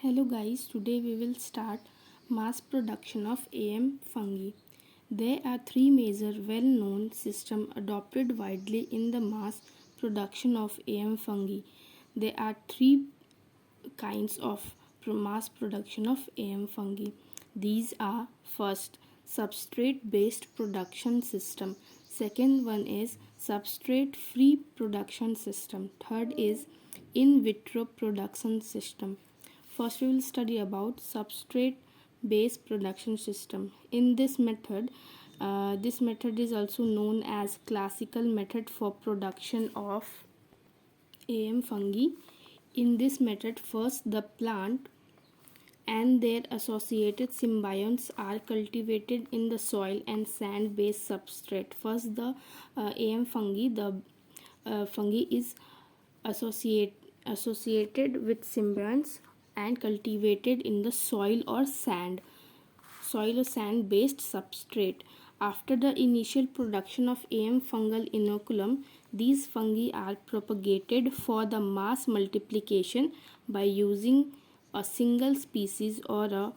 Hello guys, today we will start mass production of AM fungi. There are three major well-known systems adopted widely in the mass production of AM fungi. There are three kinds of mass production of AM fungi. These are: first, substrate based production system; second one is substrate free production system; third is in vitro production system. First we will study about substrate based production system. In this method is also known as classical method for production of AM fungi. In this method, first the plant and their associated symbionts are cultivated in the soil and sand based substrate. First the AM fungi, the fungi is associated with symbionts and cultivated in the soil or sand based substrate. After the initial production of AM fungal inoculum, these fungi are propagated for the mass multiplication by using a single species or a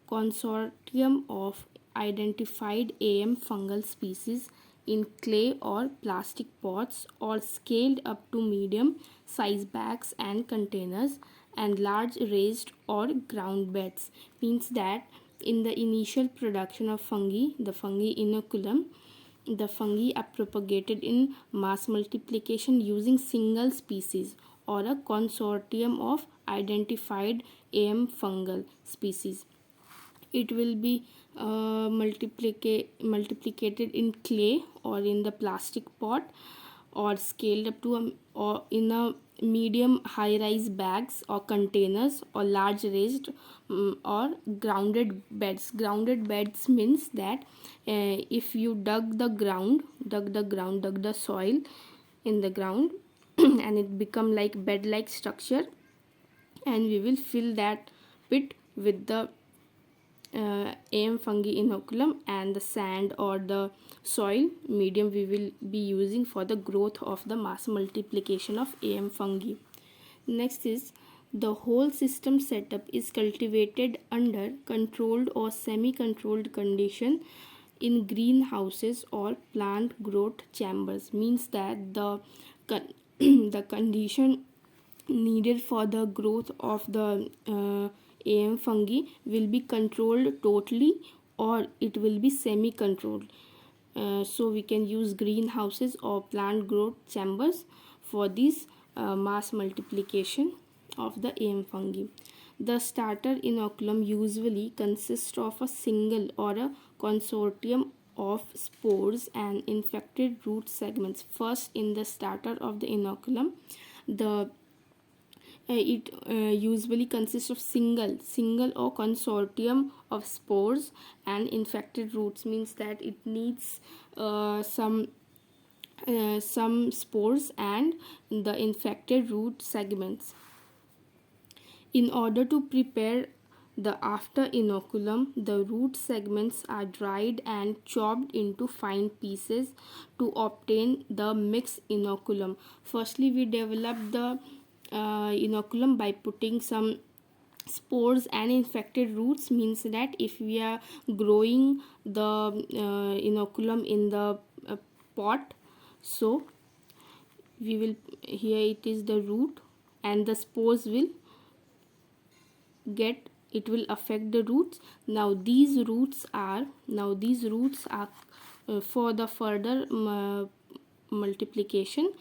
consortium of identified AM fungal species in clay or plastic pots, or scaled up to medium size bags and containers and large raised or ground beds. Means that in the initial production of fungi, the fungi inoculum, the fungi are propagated in mass multiplication using single species or a consortium of identified AM fungal species. It will be multiplicated in clay or in the plastic pot, or scaled up to or in a medium high rise bags or containers, or large raised or grounded beds means that if you dug the soil in the ground and it become like bed like structure, and we will fill that pit with the AM fungi inoculum, and the sand or the soil medium we will be using for the growth of the mass multiplication of AM fungi. Next is the whole system setup is cultivated under controlled or semi-controlled condition in greenhouses or plant growth chambers. Means that the the condition needed for the growth of the AM fungi will be controlled totally, or it will be semi-controlled. So we can use greenhouses or plant growth chambers for this mass multiplication of the AM fungi. The starter inoculum usually consists of a single or a consortium of spores and infected root segments. First, in the starter of the inoculum, it usually consists of single or consortium of spores and infected roots. Means that it needs some spores and the infected root segments. In order to prepare the after inoculum, the root segments are dried and chopped into fine pieces to obtain the mixed inoculum. Firstly, we develop the inoculum by putting some spores and infected roots. Means that if we are growing the inoculum in the pot, so we will, here it is the root, and the spores will affect the roots. Now these roots are for the further multiplication.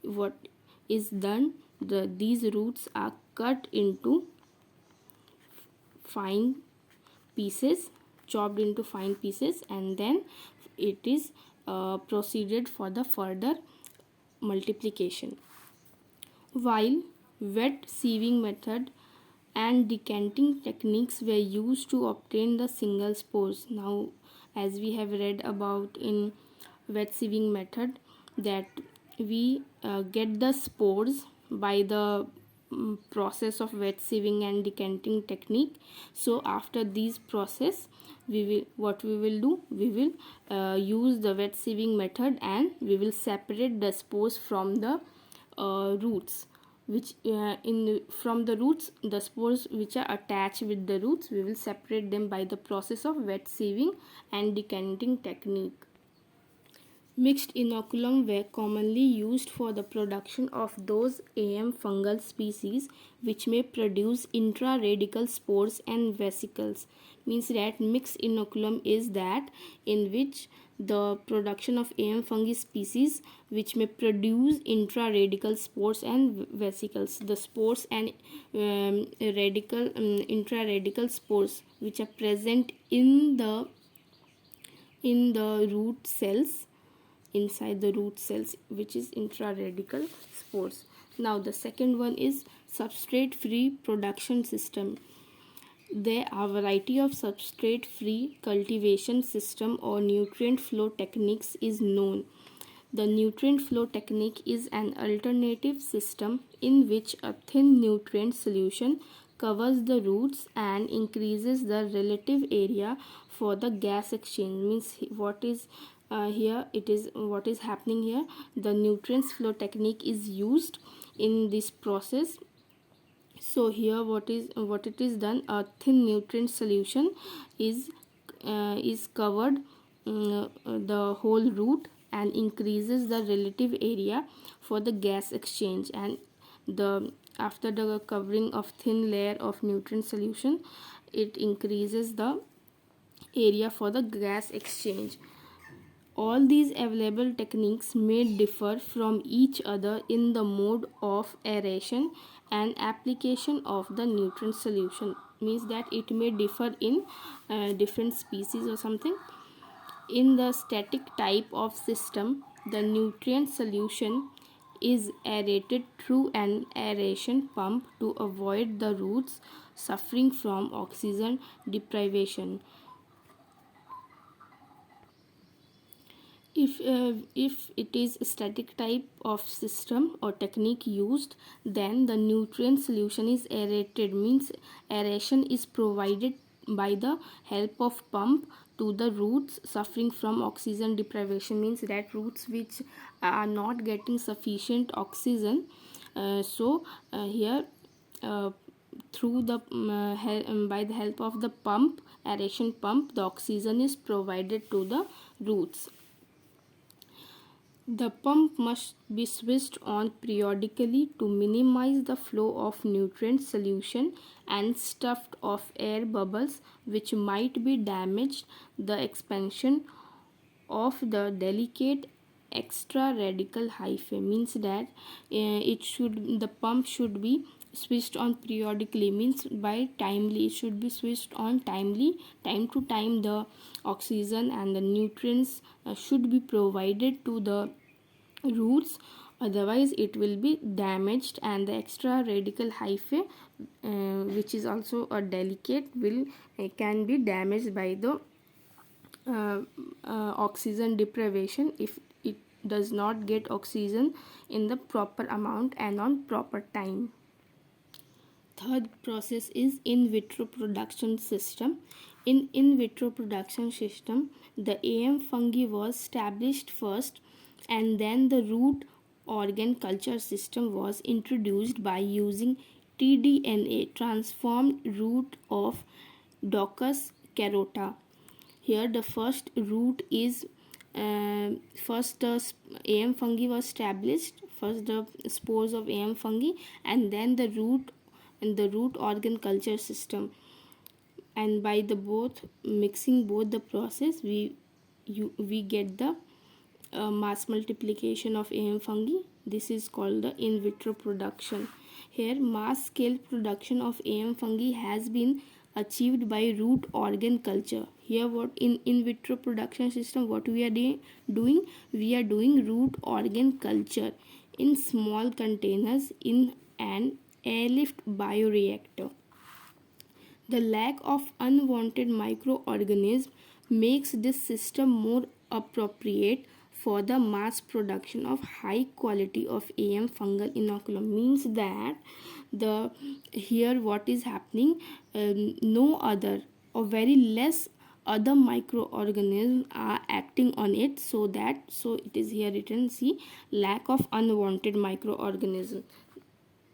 What is done, these roots are cut into fine pieces, chopped into fine pieces, and then it is proceeded for the further multiplication. While wet sieving method and decanting techniques were used to obtain the single spores. Now, as we have read about in wet sieving method, that we get the spores by the process of wet sieving and decanting technique. So after this process, we will use the wet sieving method, and we will separate the spores from the roots. which in from the roots, the spores which are attached with the roots, we will separate them by the process of wet sieving and decanting technique. Mixed inoculum were commonly used for the production of those AM fungal species which may produce intraradical spores and vesicles. Means that mixed inoculum is that in which the production of AM fungi species which may produce intraradical spores and vesicles. The spores and intraradical spores which are present in the root cells, inside the root cells, which is intraradical spores. Now the second one is substrate free production system. There are variety of substrate free cultivation system or nutrient flow techniques is known. The nutrient flow technique is an alternative system in which a thin nutrient solution covers the roots and increases the relative area for the gas exchange. Means what is here it is what is happening here, the nutrients flow technique is used in this process. So here what it is done, a thin nutrient solution is covered the whole root and increases the relative area for the gas exchange, and the after the covering of thin layer of nutrient solution, it increases the area for the gas exchange. All these available techniques may differ from each other in the mode of aeration and application of the nutrient solution. Means that it may differ in different species or something. In the static type of system, the nutrient solution is aerated through an aeration pump to avoid the roots suffering from oxygen deprivation. If it is a static type of system or technique used, then the nutrient solution is aerated. Means aeration is provided by the help of pump to the roots suffering from oxygen deprivation. Means that roots which are not getting sufficient oxygen, here uh, through the by the help of the pump, aeration pump, the oxygen is provided to the roots. The pump must be switched on periodically to minimize the flow of nutrient solution and stuffed of air bubbles which might be damaged the expansion of the delicate extra radical hyphae. Means that the pump should be switched on periodically, means by timely, it should be switched on timely, time to time the oxygen and the nutrients should be provided to the roots, otherwise it will be damaged and the extra radical hyphae which is also a delicate will can be damaged by the oxygen deprivation if it does not get oxygen in the proper amount and on proper time. Third process is in vitro production system. In vitro production system, the AM fungi was established first, and then the root organ culture system was introduced by using tDNA transformed root of Docus carota. Here the first root is first the AM fungi was established, first the spores of AM fungi, and then the root and the root organ culture system, and by the both mixing both the process, we get the mass multiplication of AM fungi. This is called the in vitro production. Here mass scale production of AM fungi has been achieved by root organ culture. Here what in vitro production system, what we are doing, we are doing root organ culture in small containers in an airlift bioreactor. The lack of unwanted microorganisms makes this system more appropriate for the mass production of high quality of AM fungal inoculum. Means that the here what is happening, no other or very less other microorganisms are acting on it, so it is here written, see, lack of unwanted microorganisms.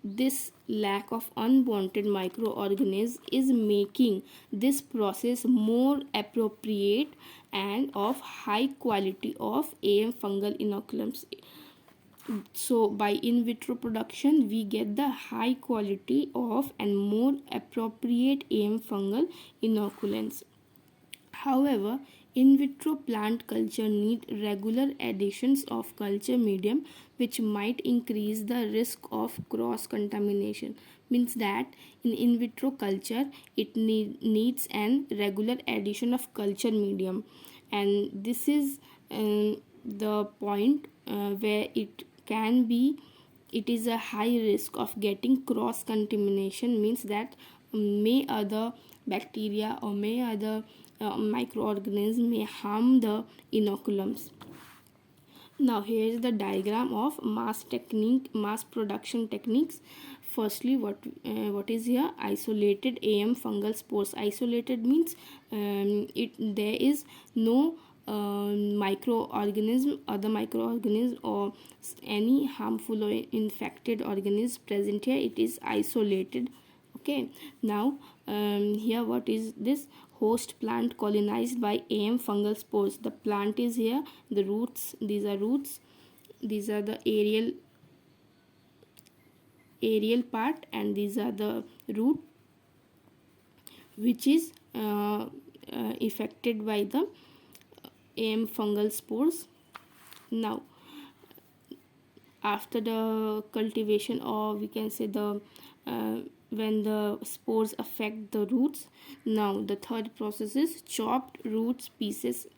This lack of unwanted microorganisms is making this process more appropriate and of high quality of AM fungal inoculums. So by in vitro production we get the high quality of and more appropriate AM fungal inoculants. However, in vitro plant culture need regular additions of culture medium which might increase the risk of cross contamination. Means that in vitro culture it needs an regular addition of culture medium, and this is the point where it is a high risk of getting cross contamination. Means that may other bacteria or may other microorganisms may harm the inoculums. Now here is the diagram of mass production techniques. Firstly, what is here? Isolated AM fungal spores. Isolated means there is no microorganism, other microorganism or any harmful or infected organism present here. It is isolated. Okay. Now here what is this? Host plant colonized by AM fungal spores. The plant is here, the roots, these are roots, these are the aerial part, and these are the root which is affected by the AM fungal spores. Now after the cultivation, or we can say the when the spores affect the roots, now the third process is chopped roots pieces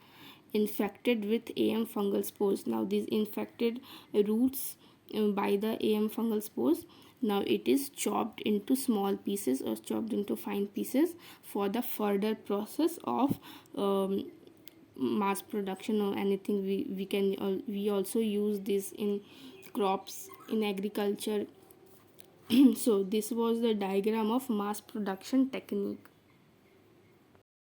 infected with AM fungal spores. Now these infected roots by the AM fungal spores, now it is chopped into small pieces or chopped into fine pieces for the further process of mass production or anything. We also use this in crops, in agriculture. So this was the diagram of mass production technique.